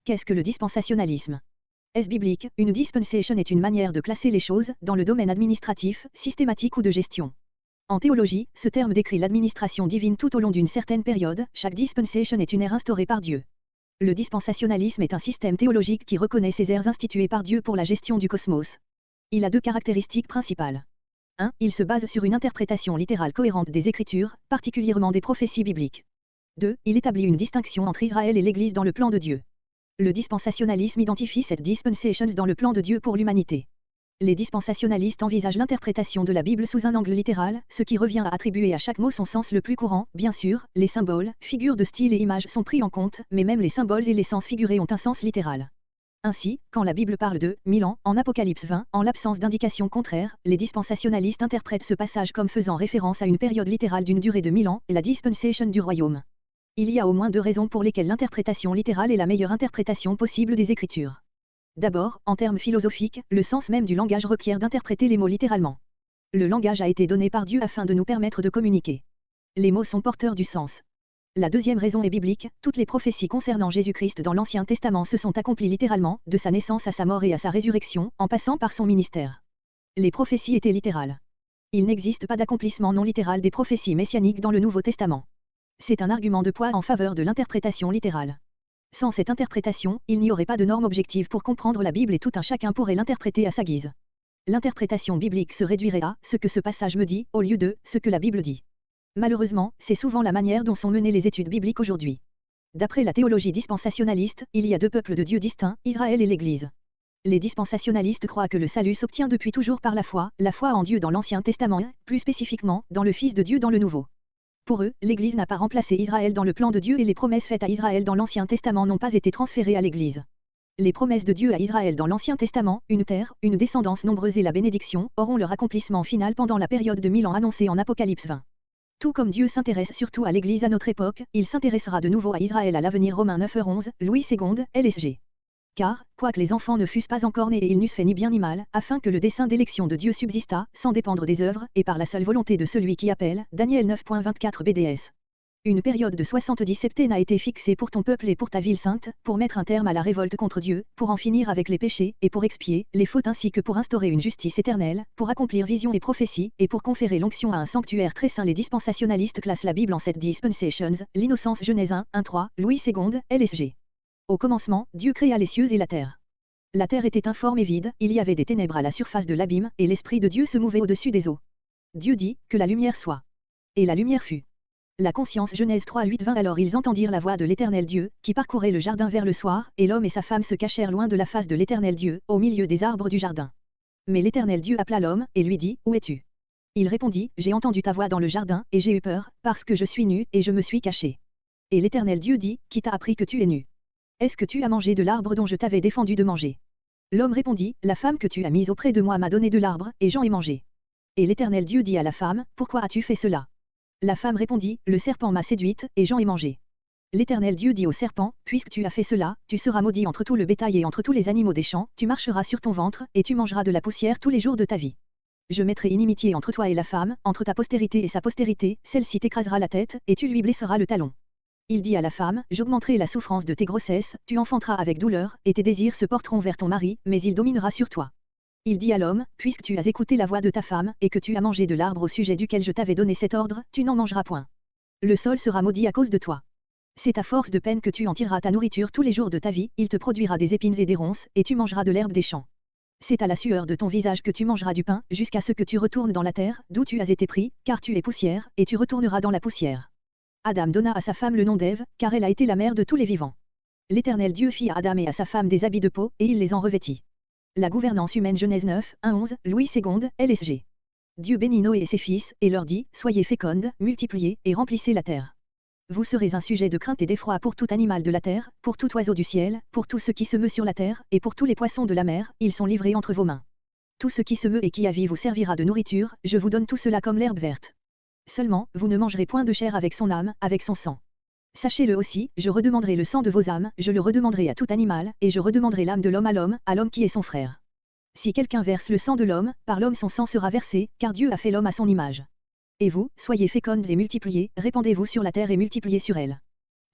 Qu'est-ce que le dispensationalisme? Est-ce biblique? Une dispensation est une manière de classer les choses, dans le domaine administratif, systématique ou de gestion. En théologie, ce terme décrit l'administration divine tout au long d'une certaine période, chaque dispensation est une ère instaurée par Dieu. Le dispensationalisme est un système théologique qui reconnaît ces ères instituées par Dieu pour la gestion du cosmos. Il a deux caractéristiques principales. 1. Il se base sur une interprétation littérale cohérente des Écritures, particulièrement des prophéties bibliques. 2. Il établit une distinction entre Israël et l'Église dans le plan de Dieu. Le dispensationalisme identifie cette dispensation dans le plan de Dieu pour l'humanité. Les dispensationalistes envisagent l'interprétation de la Bible sous un angle littéral, ce qui revient à attribuer à chaque mot son sens le plus courant. Bien sûr, les symboles, figures de style et images sont pris en compte, mais même les symboles et les sens figurés ont un sens littéral. Ainsi, quand la Bible parle de « 1000 ans » en Apocalypse 20, en l'absence d'indication contraire, les dispensationalistes interprètent ce passage comme faisant référence à une période littérale d'une durée de 1000 ans, la dispensation du royaume. Il y a au moins deux raisons pour lesquelles l'interprétation littérale est la meilleure interprétation possible des Écritures. D'abord, en termes philosophiques, le sens même du langage requiert d'interpréter les mots littéralement. Le langage a été donné par Dieu afin de nous permettre de communiquer. Les mots sont porteurs du sens. La deuxième raison est biblique, toutes les prophéties concernant Jésus-Christ dans l'Ancien Testament se sont accomplies littéralement, de sa naissance à sa mort et à sa résurrection, en passant par son ministère. Les prophéties étaient littérales. Il n'existe pas d'accomplissement non littéral des prophéties messianiques dans le Nouveau Testament. C'est un argument de poids en faveur de l'interprétation littérale. Sans cette interprétation, il n'y aurait pas de norme objective pour comprendre la Bible et tout un chacun pourrait l'interpréter à sa guise. L'interprétation biblique se réduirait à « ce que ce passage me dit » au lieu de « ce que la Bible dit ». Malheureusement, c'est souvent la manière dont sont menées les études bibliques aujourd'hui. D'après la théologie dispensationaliste, il y a deux peuples de Dieu distincts, Israël et l'Église. Les dispensationalistes croient que le salut s'obtient depuis toujours par la foi en Dieu dans l'Ancien Testament, plus spécifiquement, dans le Fils de Dieu dans le Nouveau. Pour eux, l'Église n'a pas remplacé Israël dans le plan de Dieu et les promesses faites à Israël dans l'Ancien Testament n'ont pas été transférées à l'Église. Les promesses de Dieu à Israël dans l'Ancien Testament, une terre, une descendance nombreuse et la bénédiction, auront leur accomplissement final pendant la période de 1000 ans annoncée en Apocalypse 20. Tout comme Dieu s'intéresse surtout à l'Église à notre époque, il s'intéressera de nouveau à Israël à l'avenir. Romains 9h11, Louis II, LSG. Car, quoique les enfants ne fussent pas encore nés et ils n'eussent fait ni bien ni mal, afin que le dessein d'élection de Dieu subsistât, sans dépendre des œuvres, et par la seule volonté de celui qui appelle, Daniel 9.24 BDS. Une période de 70 septaines a été fixée pour ton peuple et pour ta ville sainte, pour mettre un terme à la révolte contre Dieu, pour en finir avec les péchés, et pour expier les fautes ainsi que pour instaurer une justice éternelle, pour accomplir vision et prophétie, et pour conférer l'onction à un sanctuaire très saint. Les dispensationalistes classent la Bible en 7 dispensations, l'innocence Genèse 1.1.3, Louis II, LSG. Au commencement, Dieu créa les cieux et la terre. La terre était informe et vide, il y avait des ténèbres à la surface de l'abîme, et l'Esprit de Dieu se mouvait au-dessus des eaux. Dieu dit, que la lumière soit. Et la lumière fut. La conscience Genèse 3.8-20. Alors ils entendirent la voix de l'Éternel Dieu, qui parcourait le jardin vers le soir, et l'homme et sa femme se cachèrent loin de la face de l'Éternel Dieu, au milieu des arbres du jardin. Mais l'Éternel Dieu appela l'homme, et lui dit, où es-tu? Il répondit, j'ai entendu ta voix dans le jardin, et j'ai eu peur, parce que je suis nu, et je me suis caché. Et l'Éternel Dieu dit, qui t'a appris que tu es nu? Est-ce que tu as mangé de l'arbre dont je t'avais défendu de manger? L'homme répondit, la femme que tu as mise auprès de moi m'a donné de l'arbre, et j'en ai mangé. Et l'Éternel Dieu dit à la femme, pourquoi as-tu fait cela? La femme répondit, le serpent m'a séduite, et j'en ai mangé. L'Éternel Dieu dit au serpent, puisque tu as fait cela, tu seras maudit entre tout le bétail et entre tous les animaux des champs, tu marcheras sur ton ventre, et tu mangeras de la poussière tous les jours de ta vie. Je mettrai inimitié entre toi et la femme, entre ta postérité et sa postérité, celle-ci t'écrasera la tête, et tu lui blesseras le talon. Il dit à la femme, j'augmenterai la souffrance de tes grossesses, tu enfanteras avec douleur, et tes désirs se porteront vers ton mari, mais il dominera sur toi. Il dit à l'homme, puisque tu as écouté la voix de ta femme, et que tu as mangé de l'arbre au sujet duquel je t'avais donné cet ordre, tu n'en mangeras point. Le sol sera maudit à cause de toi. C'est à force de peine que tu en tireras ta nourriture tous les jours de ta vie, il te produira des épines et des ronces, et tu mangeras de l'herbe des champs. C'est à la sueur de ton visage que tu mangeras du pain, jusqu'à ce que tu retournes dans la terre, d'où tu as été pris, car tu es poussière, et tu retourneras dans la poussière. Adam donna à sa femme le nom d'Ève, car elle a été la mère de tous les vivants. L'Éternel Dieu fit à Adam et à sa femme des habits de peau, et il les en revêtit. La gouvernance humaine Genèse 9.1.11, Louis II, LSG. Dieu bénit Noé et ses fils, et leur dit, soyez fécondes, multipliez, et remplissez la terre. Vous serez un sujet de crainte et d'effroi pour tout animal de la terre, pour tout oiseau du ciel, pour tout ce qui se meut sur la terre, et pour tous les poissons de la mer, ils sont livrés entre vos mains. Tout ce qui se meut et qui a vie vous servira de nourriture, je vous donne tout cela comme l'herbe verte. Seulement, vous ne mangerez point de chair avec son âme, avec son sang. Sachez-le aussi, je redemanderai le sang de vos âmes, je le redemanderai à tout animal, et je redemanderai l'âme de l'homme à l'homme qui est son frère. Si quelqu'un verse le sang de l'homme, par l'homme son sang sera versé, car Dieu a fait l'homme à son image. Et vous, soyez fécondes et multipliez, répandez-vous sur la terre et multipliez sur elle.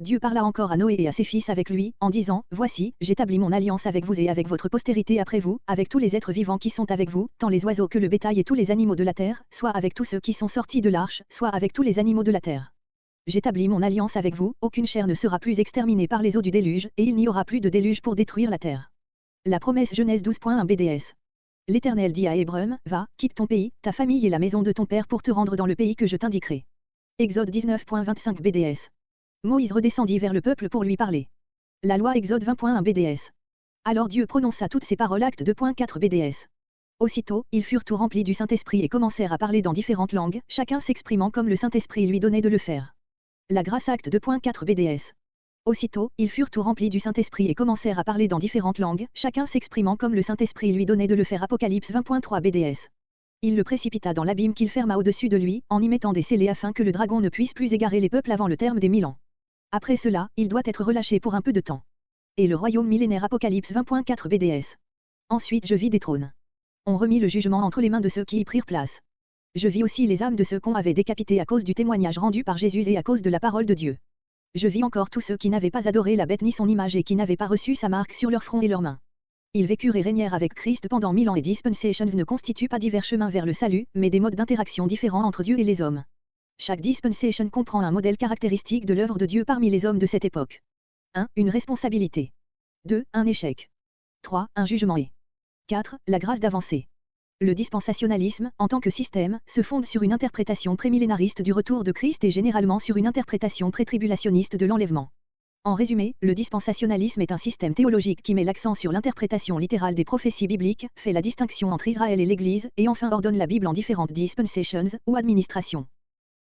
Dieu parla encore à Noé et à ses fils avec lui, en disant, Voici, j'établis mon alliance avec vous et avec votre postérité après vous, avec tous les êtres vivants qui sont avec vous, tant les oiseaux que le bétail et tous les animaux de la terre, soit avec tous ceux qui sont sortis de l'arche, soit avec tous les animaux de la terre. J'établis mon alliance avec vous, aucune chair ne sera plus exterminée par les eaux du déluge, et il n'y aura plus de déluge pour détruire la terre. La promesse Genèse 12.1 BDS. L'Éternel dit à Abram, Va, quitte ton pays, ta famille et la maison de ton père pour te rendre dans le pays que je t'indiquerai. Exode 19.25 BDS. Moïse redescendit vers le peuple pour lui parler. La loi Exode 20.1 BDS. Alors Dieu prononça toutes ces paroles Acte 2.4 BDS. Aussitôt, ils furent tout remplis du Saint-Esprit et commencèrent à parler dans différentes langues, chacun s'exprimant comme le Saint-Esprit lui donnait de le faire. La grâce Acte 2.4 BDS. Aussitôt, ils furent tout remplis du Saint-Esprit et commencèrent à parler dans différentes langues, chacun s'exprimant comme le Saint-Esprit lui donnait de le faire. Apocalypse 20.3 BDS. Il le précipita dans l'abîme qu'il ferma au-dessus de lui, en y mettant des scellés afin que le dragon ne puisse plus égarer les peuples avant le terme des 1000 ans. Après cela, il doit être relâché pour un peu de temps. Et le royaume millénaire Apocalypse 20.4 BDS. Ensuite je vis des trônes. On remit le jugement entre les mains de ceux qui y prirent place. Je vis aussi les âmes de ceux qu'on avait décapités à cause du témoignage rendu par Jésus et à cause de la parole de Dieu. Je vis encore tous ceux qui n'avaient pas adoré la bête ni son image et qui n'avaient pas reçu sa marque sur leur front et leurs mains. Ils vécurent et régnèrent avec Christ pendant 1000 ans et dispensations ne constituent pas divers chemins vers le salut, mais des modes d'interaction différents entre Dieu et les hommes. Chaque dispensation comprend un modèle caractéristique de l'œuvre de Dieu parmi les hommes de cette époque. 1. Une responsabilité. 2. Un échec. 3. Un jugement et 4. La grâce d'avancer. Le dispensationalisme, en tant que système, se fonde sur une interprétation prémillénariste du retour de Christ et généralement sur une interprétation prétribulationniste de l'enlèvement. En résumé, le dispensationalisme est un système théologique qui met l'accent sur l'interprétation littérale des prophéties bibliques, fait la distinction entre Israël et l'Église, et enfin ordonne la Bible en différentes dispensations, ou administrations.